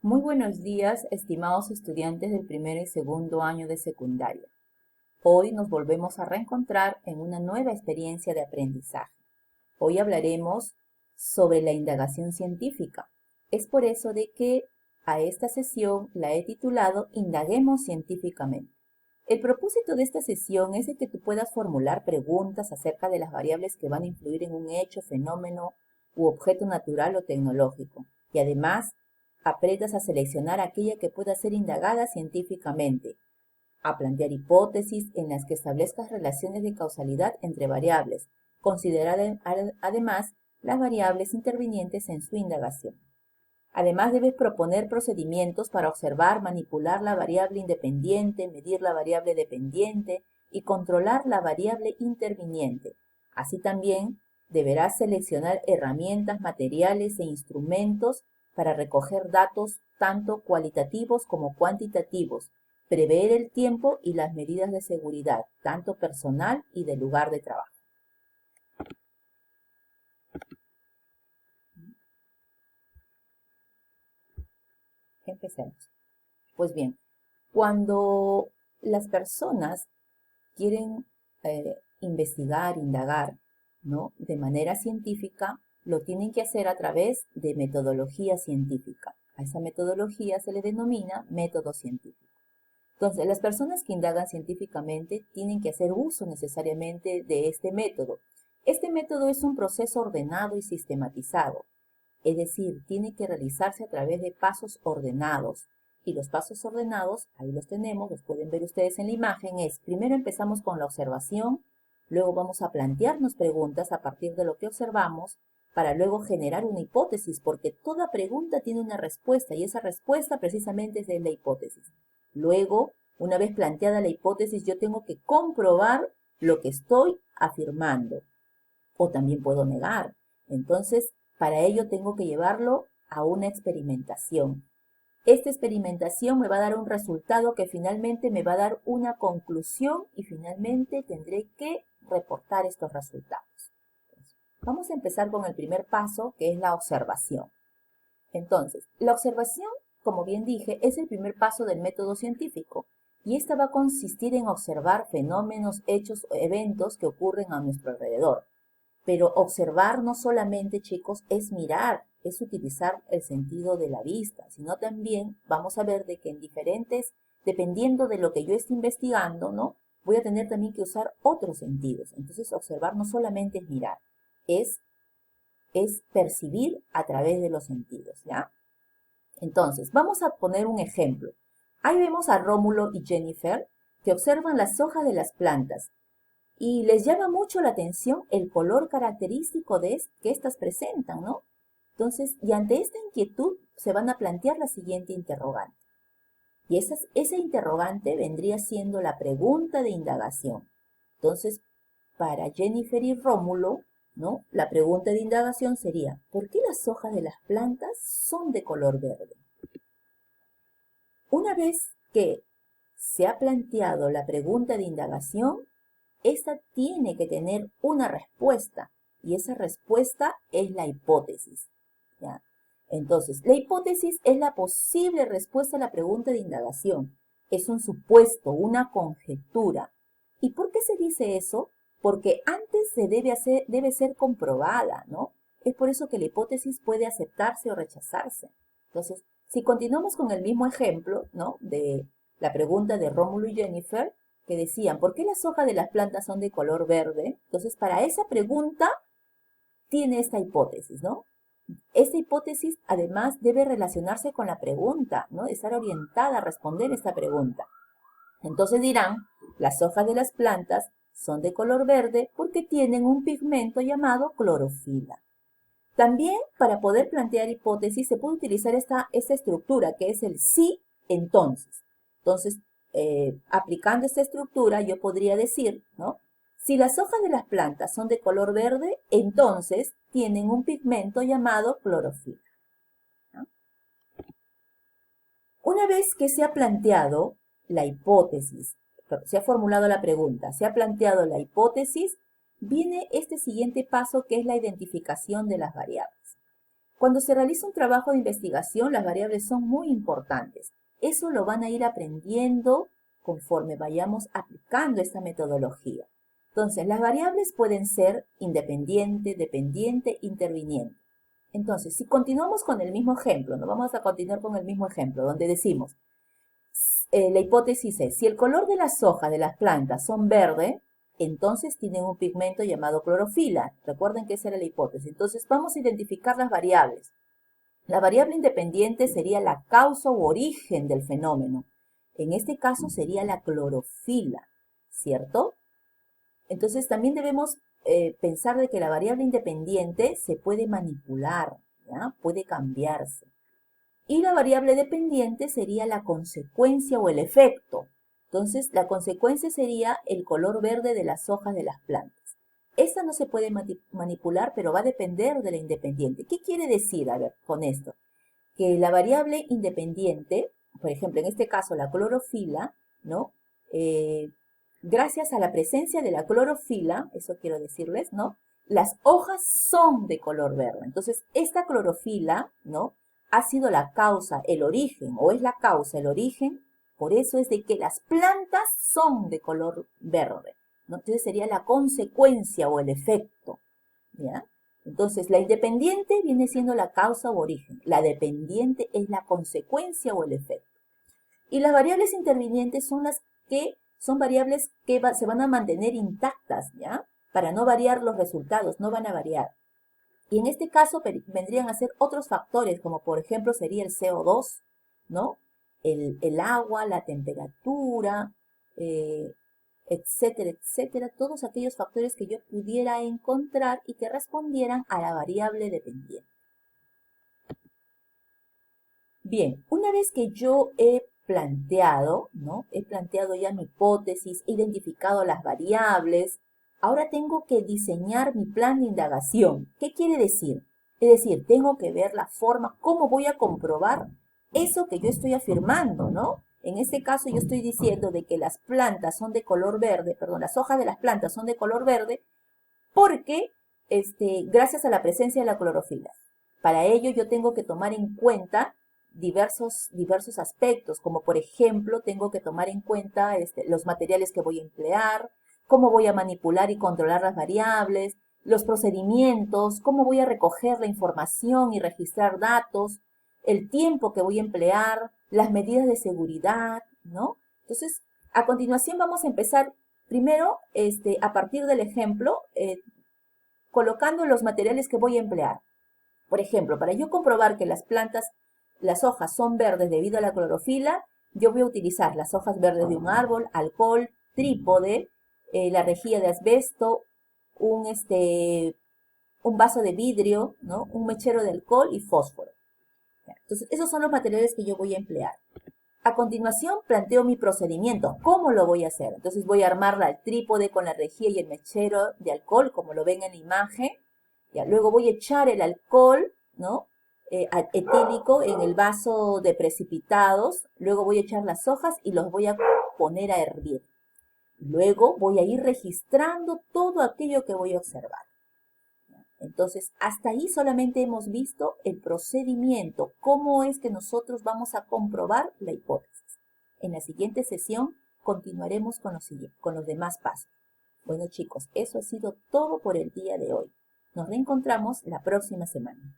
Muy buenos días, estimados estudiantes del primer y segundo año de secundaria. Hoy nos volvemos a reencontrar en una nueva experiencia de aprendizaje. Hoy hablaremos sobre la indagación científica. Es por eso de que a esta sesión la he titulado Indaguemos científicamente. El propósito de esta sesión es de que tú puedas formular preguntas acerca de las variables que van a influir en un hecho, fenómeno u objeto natural o tecnológico. Y además, aprendas a seleccionar aquella que pueda ser indagada científicamente, a plantear hipótesis en las que establezcas relaciones de causalidad entre variables, considerar además las variables intervinientes en su indagación. Además, debes proponer procedimientos para observar, manipular la variable independiente, medir la variable dependiente y controlar la variable interviniente. Así también deberás seleccionar herramientas, materiales e instrumentos para recoger datos tanto cualitativos como cuantitativos, prever el tiempo y las medidas de seguridad, tanto personal y del lugar de trabajo. Empecemos. Pues bien, cuando las personas quieren investigar, indagar, ¿no?, de manera científica, lo tienen que hacer a través de metodología científica. A esa metodología se le denomina método científico. Entonces, las personas que indagan científicamente tienen que hacer uso necesariamente de este método. Este método es un proceso ordenado y sistematizado, es decir, tiene que realizarse a través de pasos ordenados. Y los pasos ordenados, ahí los tenemos, los pueden ver ustedes en la imagen, es primero empezamos con la observación, luego vamos a plantearnos preguntas a partir de lo que observamos, para luego generar una hipótesis, porque toda pregunta tiene una respuesta y esa respuesta precisamente es de la hipótesis. Luego, una vez planteada la hipótesis, yo tengo que comprobar lo que estoy afirmando, o también puedo negar. Entonces, para ello tengo que llevarlo a una experimentación. Esta experimentación me va a dar un resultado que finalmente me va a dar una conclusión y finalmente tendré que reportar estos resultados. Vamos a empezar con el primer paso, que es la observación. Entonces, la observación, como bien dije, es el primer paso del método científico y esta va a consistir en observar fenómenos, hechos o eventos que ocurren a nuestro alrededor. Pero observar no solamente, chicos, es mirar, es utilizar el sentido de la vista, sino también vamos a ver de que en diferentes, dependiendo de lo que yo esté investigando, ¿no?, voy a tener también que usar otros sentidos. Entonces, observar no solamente es mirar, es percibir a través de los sentidos, ¿ya? Entonces, vamos a poner un ejemplo. Ahí vemos a Rómulo y Jennifer que observan las hojas de las plantas y les llama mucho la atención el color característico que éstas presentan, ¿no? Entonces, y ante esta inquietud se van a plantear la siguiente interrogante. Y esa interrogante vendría siendo la pregunta de indagación. Entonces, para Jennifer y Rómulo, ¿no?, la pregunta de indagación sería, ¿por qué las hojas de las plantas son de color verde? Una vez que se ha planteado la pregunta de indagación, esta tiene que tener una respuesta y esa respuesta es la hipótesis, ¿ya? Entonces, la hipótesis es la posible respuesta a la pregunta de indagación. Es un supuesto, una conjetura. ¿Y por qué se dice eso? Porque antes debe ser comprobada, ¿no? Es por eso que la hipótesis puede aceptarse o rechazarse. Entonces, si continuamos con el mismo ejemplo, ¿no?, de la pregunta de Rómulo y Jennifer, que decían, ¿por qué las hojas de las plantas son de color verde? Entonces, para esa pregunta tiene esta hipótesis, ¿no? Esta hipótesis, además, debe relacionarse con la pregunta, ¿no?, estar orientada a responder esta pregunta. Entonces dirán, las hojas de las plantas son de color verde porque tienen un pigmento llamado clorofila. También, para poder plantear hipótesis, se puede utilizar esta estructura, que es el sí, entonces. Entonces, aplicando esta estructura, yo podría decir, ¿no?, si las hojas de las plantas son de color verde, entonces tienen un pigmento llamado clorofila, ¿no? Una vez que se ha planteado la hipótesis, se ha formulado la pregunta, se ha planteado la hipótesis, viene este siguiente paso que es la identificación de las variables. Cuando se realiza un trabajo de investigación, las variables son muy importantes. Eso lo van a ir aprendiendo conforme vayamos aplicando esta metodología. Entonces, las variables pueden ser independiente, dependiente, interviniente. Entonces, si continuamos con el mismo ejemplo, no vamos a continuar con el mismo ejemplo, donde decimos, la hipótesis es, si el color de las hojas de las plantas son verde, entonces tienen un pigmento llamado clorofila. Recuerden que esa era la hipótesis. Entonces, vamos a identificar las variables. La variable independiente sería la causa u origen del fenómeno. En este caso sería la clorofila, ¿cierto? Entonces también debemos pensar de que la variable independiente se puede manipular, ¿ya? Puede cambiarse. Y la variable dependiente sería la consecuencia o el efecto. Entonces la consecuencia sería el color verde de las hojas de las plantas. Esta no se puede manipular, pero va a depender de la independiente. ¿Qué quiere decir, a ver, con esto? Que la variable independiente, por ejemplo, en este caso la clorofila, ¿no? Gracias a la presencia de la clorofila, eso quiero decirles, ¿no? Las hojas son de color verde. Entonces, esta clorofila, ¿no? Ha sido la causa, el origen, o es la causa, el origen, por eso es de que las plantas son de color verde, ¿no? Entonces sería la consecuencia o el efecto, ¿ya? Entonces, la independiente viene siendo la causa o origen. La dependiente es la consecuencia o el efecto. Y las variables intervinientes son las que son variables que se van a mantener intactas, ¿ya? Para no variar los resultados, no van a variar. Y en este caso vendrían a ser otros factores, como por ejemplo sería el CO2, ¿no? El agua, la temperatura, etcétera, etcétera. Todos aquellos factores que yo pudiera encontrar y que respondieran a la variable dependiente. Bien, una vez que yo he planteado, ¿no? He planteado ya mi hipótesis, he identificado las variables, ahora tengo que diseñar mi plan de indagación. ¿Qué quiere decir? Es decir, tengo que ver la forma, cómo voy a comprobar eso que yo estoy afirmando, ¿no? En este caso yo estoy diciendo de que las plantas son de color verde, perdón, las hojas de las plantas son de color verde porque, gracias a la presencia de la clorofila. Para ello yo tengo que tomar en cuenta diversos aspectos, como por ejemplo, tengo que tomar en cuenta los materiales que voy a emplear, cómo voy a manipular y controlar las variables, los procedimientos, cómo voy a recoger la información y registrar datos, el tiempo que voy a emplear, las medidas de seguridad, ¿no? Entonces, a continuación vamos a empezar primero, a partir del ejemplo, colocando los materiales que voy a emplear. Por ejemplo, para yo comprobar que las hojas son verdes debido a la clorofila, yo voy a utilizar las hojas verdes de un árbol, alcohol, trípode, la rejilla de asbesto, un vaso de vidrio, ¿no? Un mechero de alcohol y fósforo. Entonces, esos son los materiales que yo voy a emplear. A continuación, planteo mi procedimiento. ¿Cómo lo voy a hacer? Entonces, voy a armar el trípode con la rejilla y el mechero de alcohol, como lo ven en la imagen. Ya, luego voy a echar el alcohol, ¿no? Etílico en el vaso de precipitados. Luego voy a echar las hojas y los voy a poner a hervir. Luego voy a ir registrando todo aquello que voy a observar. Entonces, hasta ahí solamente hemos visto el procedimiento, cómo es que nosotros vamos a comprobar la hipótesis. En la siguiente sesión continuaremos con los demás pasos. Bueno chicos, eso ha sido todo por el día de hoy. Nos reencontramos la próxima semana.